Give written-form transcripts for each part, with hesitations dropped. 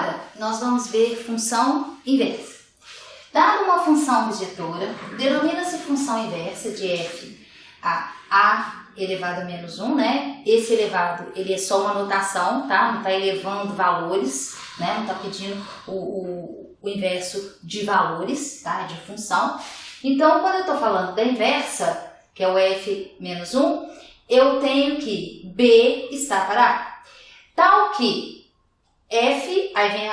Agora, nós vamos ver função inversa. Dada uma função bijetora, denomina-se função inversa de f a elevado a menos 1, né? Esse elevado, ele é só uma notação, tá? Não está elevando valores, né? Não está pedindo o inverso de valores, tá? De função. Então, quando eu estou falando da inversa, que é o f menos 1, eu tenho que b está para a. Tal que f, aí vem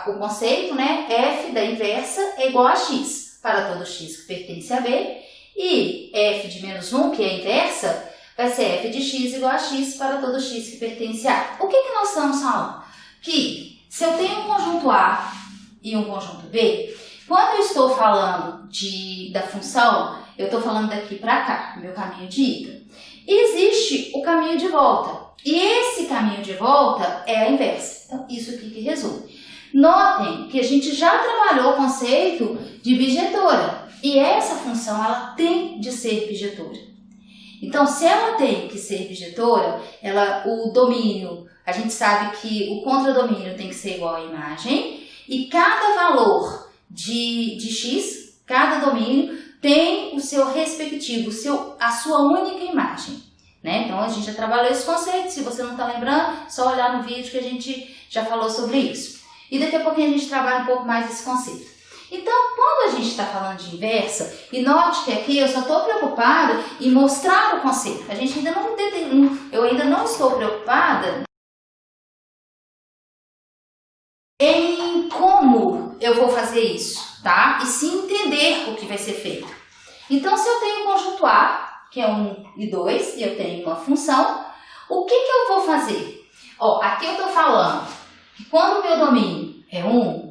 o conceito, né? F da inversa é igual a x para todo x que pertence a b. E f de menos 1, que é a inversa, vai ser f de x igual a x para todo x que pertence a. O que nós estamos falando? Que se eu tenho um conjunto A e um conjunto B, quando eu estou falando da função, eu estou falando daqui para cá, meu caminho de ida. Existe o caminho de volta. E esse caminho de volta é a inversa. Então, isso aqui que resume. Notem que a gente já trabalhou o conceito de bijetora. E essa função, ela tem de ser bijetora. Então, se ela tem que ser bijetora, o domínio, a gente sabe que o contradomínio tem que ser igual à imagem, e cada valor de x, cada domínio, tem o seu respectivo, a sua única imagem. Né? Então, a gente já trabalhou esse conceito. Se você não está lembrando, é só olhar no vídeo que a gente já falou sobre isso. E daqui a pouquinho a gente trabalha um pouco mais esse conceito. Então, quando a gente está falando de inversa, e note que aqui eu só estou preocupada em mostrar o conceito. A gente ainda não determinou, eu ainda não estou preocupada em como eu vou fazer isso, tá? E sim entender o que vai ser feito. Então, se eu tenho um conjunto A, que é 1 e 2, e eu tenho uma função, o que eu vou fazer? Ó, aqui eu estou falando que quando o meu domínio é 1,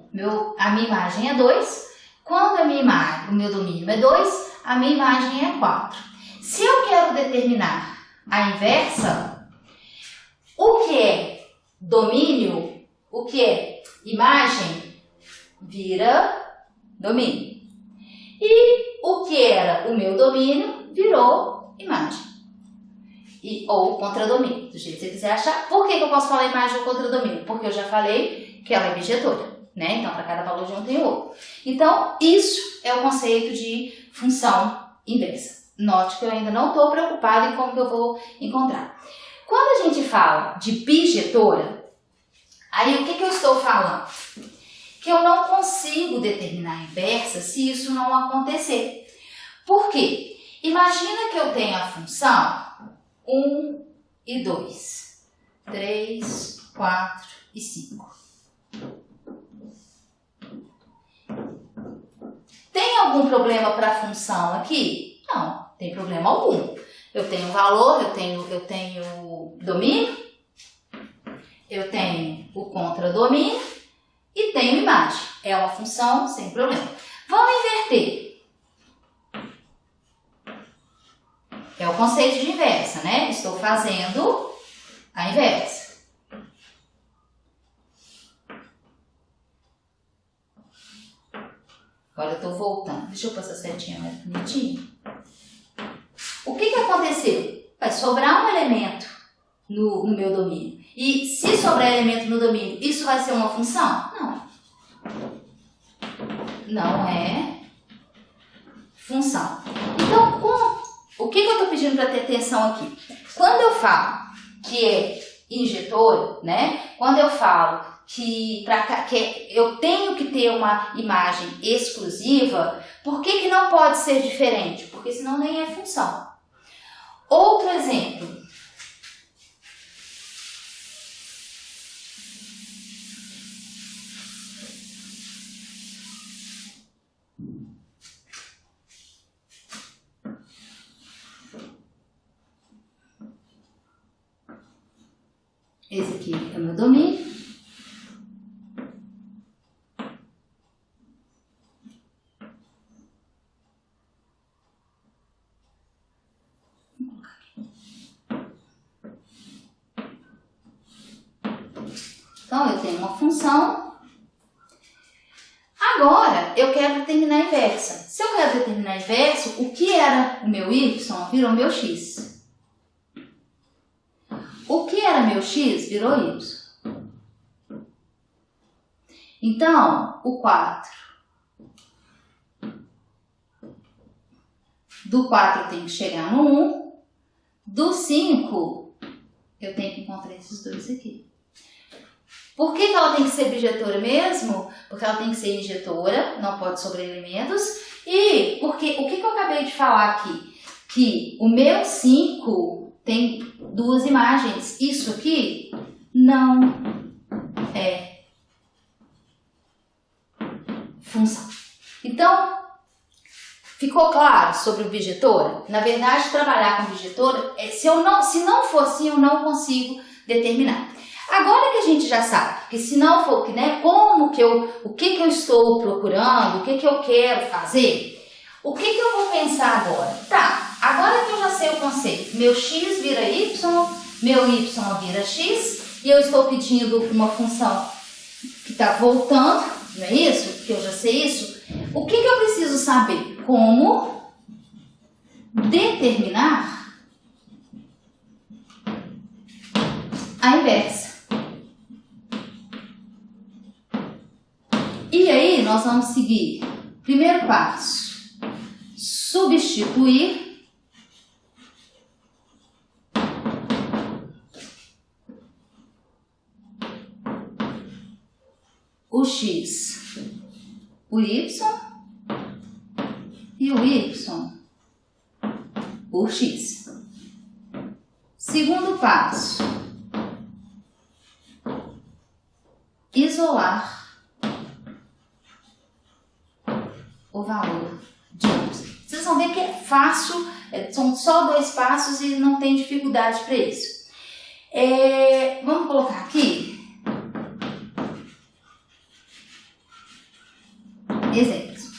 a minha imagem é 2. Quando o meu domínio é 2, a minha imagem é 4. Se eu quero determinar a inversa, o que é domínio, o que é imagem, vira domínio. E o que era o meu domínio, virou imagem. Ou contradomínio, do jeito que você quiser achar. Por que eu posso falar imagem ou contradomínio? Porque eu já falei que ela é bijetora. Né? Então, para cada valor de um tem o outro. Então, isso é o conceito de função inversa. Note que eu ainda não estou preocupada em como que eu vou encontrar. Quando a gente fala de bijetora, aí o que eu estou falando? Que eu não consigo determinar a inversa se isso não acontecer. Por quê? Imagina que eu tenho a função 1 e 2, 3, 4 e 5. Tem algum problema para a função aqui? Não, tem problema algum. Eu tenho valor, eu tenho domínio, eu tenho o contradomínio e tenho imagem. É uma função sem problema. Vamos inverter. É o conceito de inversa, né? Estou fazendo a inversa. Agora eu estou voltando. Deixa eu pôr essa setinha mais bonitinha. O que aconteceu? Vai sobrar um elemento no meu domínio. E se sobrar elemento no domínio, isso vai ser uma função? Não. Não é função. Então, o que eu estou pedindo para ter atenção aqui? Quando eu falo que é injetor, né? Quando eu falo que eu tenho que ter uma imagem exclusiva, por que não pode ser diferente? Porque senão nem é função. Outro exemplo. Esse aqui é o meu domínio. Então, eu tenho uma função. Agora, eu quero determinar a inversa. Se eu quero determinar a inversa, o que era o meu y virou meu x. O que era meu x virou y. Então, o 4. Do 4 eu tenho que chegar no 1. Do 5, eu tenho que encontrar esses dois aqui. Por que ela tem que ser bijetora mesmo? Porque ela tem que ser injetora, não pode sobre-elementos. E porque o que eu acabei de falar aqui? Que o meu 5 tem duas imagens. Isso aqui não é função. Então, ficou claro sobre o bijetora? Na verdade, trabalhar com bijetora, se não for assim, eu não consigo determinar. Agora que a gente já sabe que se não for, né, o que eu estou procurando, o que eu quero fazer, o que eu vou pensar agora? Tá, agora que eu já sei o conceito, meu x vira y, meu y vira x, e eu estou pedindo uma função que está voltando, não é isso? Que eu já sei isso. O que eu preciso saber? Como determinar a inversa. E aí, nós vamos seguir. Primeiro passo, substituir o x, o y e o y por x. Segundo passo, isolar o valor de y. Vocês vão ver que é fácil, são só 2 passos e não tem dificuldade para isso. Vamos colocar aqui exemplos.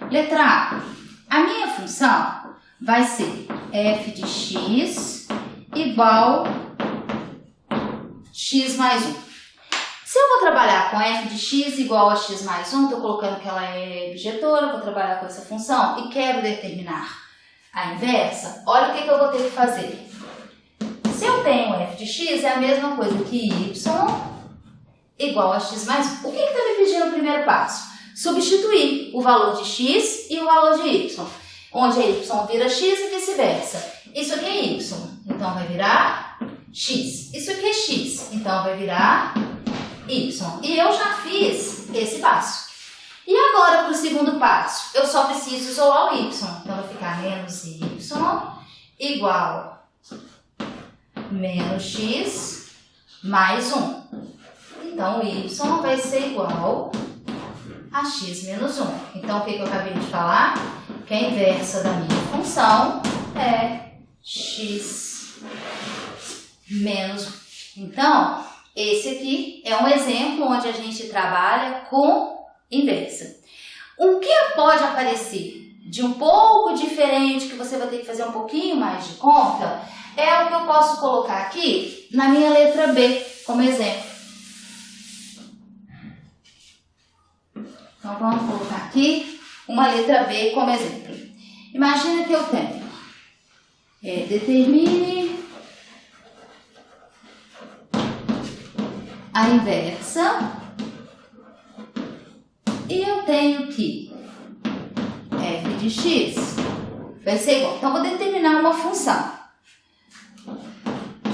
Letra A. A minha função vai ser f de x igual x mais 1. Se eu vou trabalhar com f de x igual a x mais 1, estou colocando que ela é bijetora, vou trabalhar com essa função e quero determinar a inversa, olha o que eu vou ter que fazer. Se eu tenho f de x, é a mesma coisa que y igual a x mais 1. O que está me pedindo no primeiro passo? Substituir o valor de x e o valor de y, onde a y vira x e vice-versa. Isso aqui é y, então vai virar x. Isso aqui é x, então vai virar y. E eu já fiz esse passo. E agora para o segundo passo, eu só preciso isolar o y. Então vai ficar menos y igual menos x mais 1. Então o y vai ser igual a x menos 1. Então o que eu acabei de falar? Que a inversa da minha função é x menos 1. Então, esse aqui é um exemplo onde a gente trabalha com inversa. O que pode aparecer de um pouco diferente, que você vai ter que fazer um pouquinho mais de conta, é o que eu posso colocar aqui na minha letra B, como exemplo. Então, vamos colocar aqui uma letra B como exemplo. Imagina que eu tenho, determine a inversa e eu tenho que f de x vai ser igual. Então, vou determinar uma função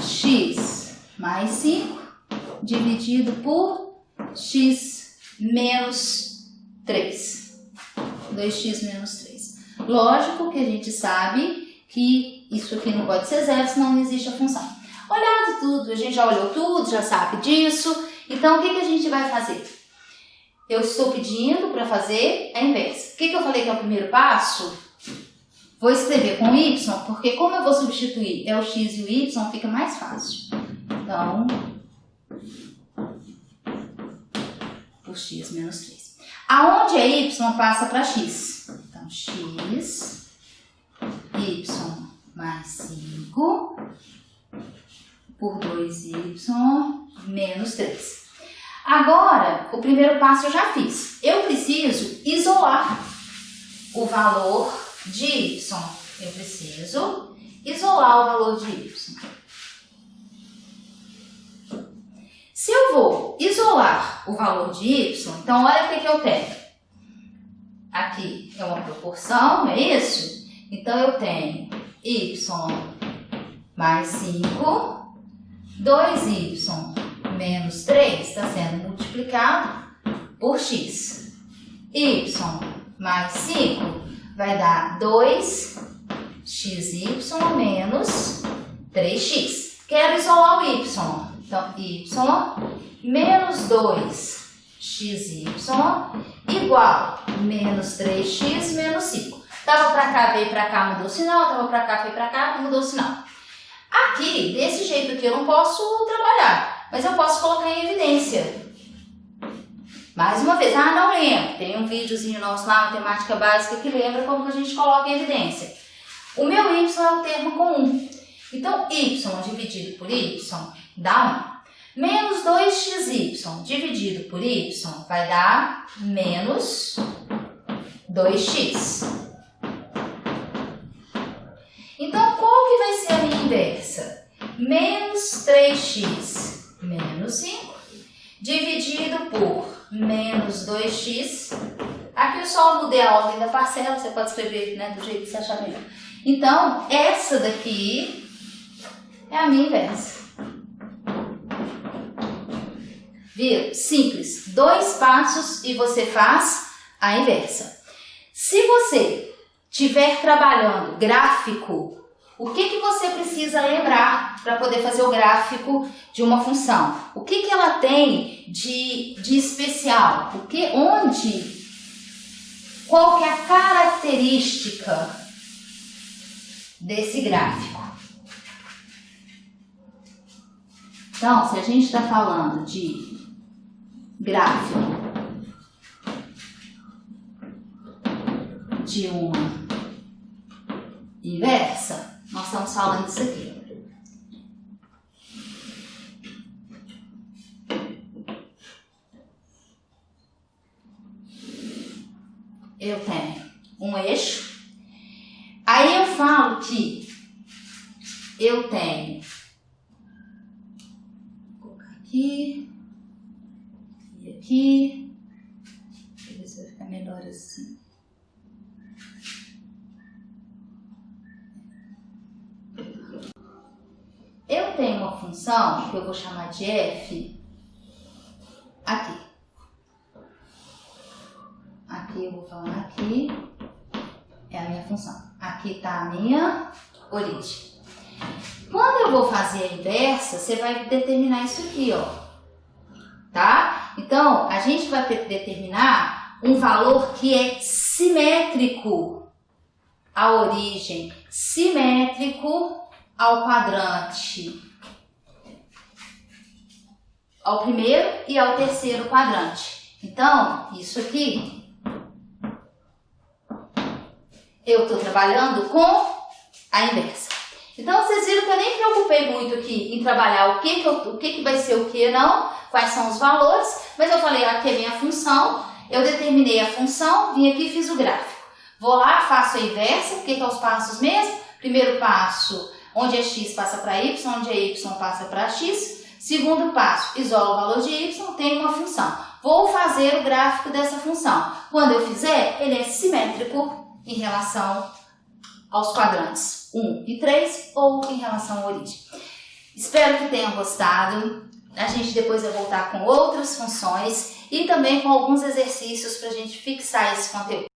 x mais 5 dividido por x menos 3. 2x menos 3. Lógico que a gente sabe que isso aqui não pode ser zero, senão não existe a função. Olhado tudo, a gente já olhou tudo, já sabe disso. Então, o que a gente vai fazer? Eu estou pedindo para fazer a inversa. O que eu falei que é o primeiro passo? Vou escrever com y, porque como eu vou substituir o x e o y, fica mais fácil. Então, por x menos 3. Aonde é y passa para x. Então, x, y mais 5 por 2y menos 3. Agora, o primeiro passo eu já fiz. Eu preciso isolar o valor de y. Eu preciso isolar o valor de y. Se eu vou isolar o valor de y, então olha o que eu tenho. Aqui é uma proporção, não é isso? Então eu tenho y mais 5, 2y menos 3 está sendo multiplicado por x. Y mais 5 vai dar 2xy menos 3x. Quero isolar o y. Então, y menos 2xy igual menos 3x menos 5. Tava para cá, veio para cá, mudou o sinal. Tava para cá, veio para cá, mudou o sinal. Aqui, desse jeito aqui, eu não posso trabalhar, mas eu posso colocar em evidência. Mais uma vez, não lembro. Tem um videozinho nosso lá, matemática básica, que lembra como que a gente coloca em evidência. O meu y é o termo comum. Então, y dividido por y dá 1. Menos 2xy dividido por y vai dar menos 2x. Então, qual que vai ser a minha inversa? Menos 3x menos 5 dividido por menos 2x. Aqui eu só mudei a ordem da parcela, você pode escrever, né, do jeito que você achar melhor. Então, essa daqui é a minha inversa. Viu? Simples. 2 passos e você faz a inversa. Se você estiver trabalhando gráfico, o que você precisa lembrar para poder fazer o gráfico de uma função? O que ela tem de especial? Qual que é a característica desse gráfico? Então, se a gente está falando de gráfico de uma inversa, nós estamos falando disso aqui. Eu tenho um eixo, aí eu falo que eu tenho, vou colocar aqui e aqui, deixa eu ver se vai ficar melhor assim. Eu tenho uma função que eu vou chamar de f aqui. Aqui eu vou falar aqui é a minha função. Aqui está a minha origem. Quando eu vou fazer a inversa, você vai determinar isso aqui, ó. Tá? Então, a gente vai determinar um valor que é simétrico à origem, simétrico ao quadrante, ao primeiro e ao terceiro quadrante. Então, isso aqui, eu estou trabalhando com a inversa. Então, vocês viram que eu nem preocupei muito aqui em trabalhar o que vai ser o que não, quais são os valores, mas eu falei, aqui é minha função, eu determinei a função, vim aqui e fiz o gráfico. Vou lá, faço a inversa, o que são os passos mesmo? Primeiro passo, onde é x passa para y, onde é y passa para x. Segundo passo, isolo o valor de y, tenho uma função. Vou fazer o gráfico dessa função. Quando eu fizer, ele é simétrico em relação aos quadrantes 1 e 3 ou em relação à origem. Espero que tenham gostado. A gente depois vai voltar com outras funções e também com alguns exercícios para a gente fixar esse conteúdo.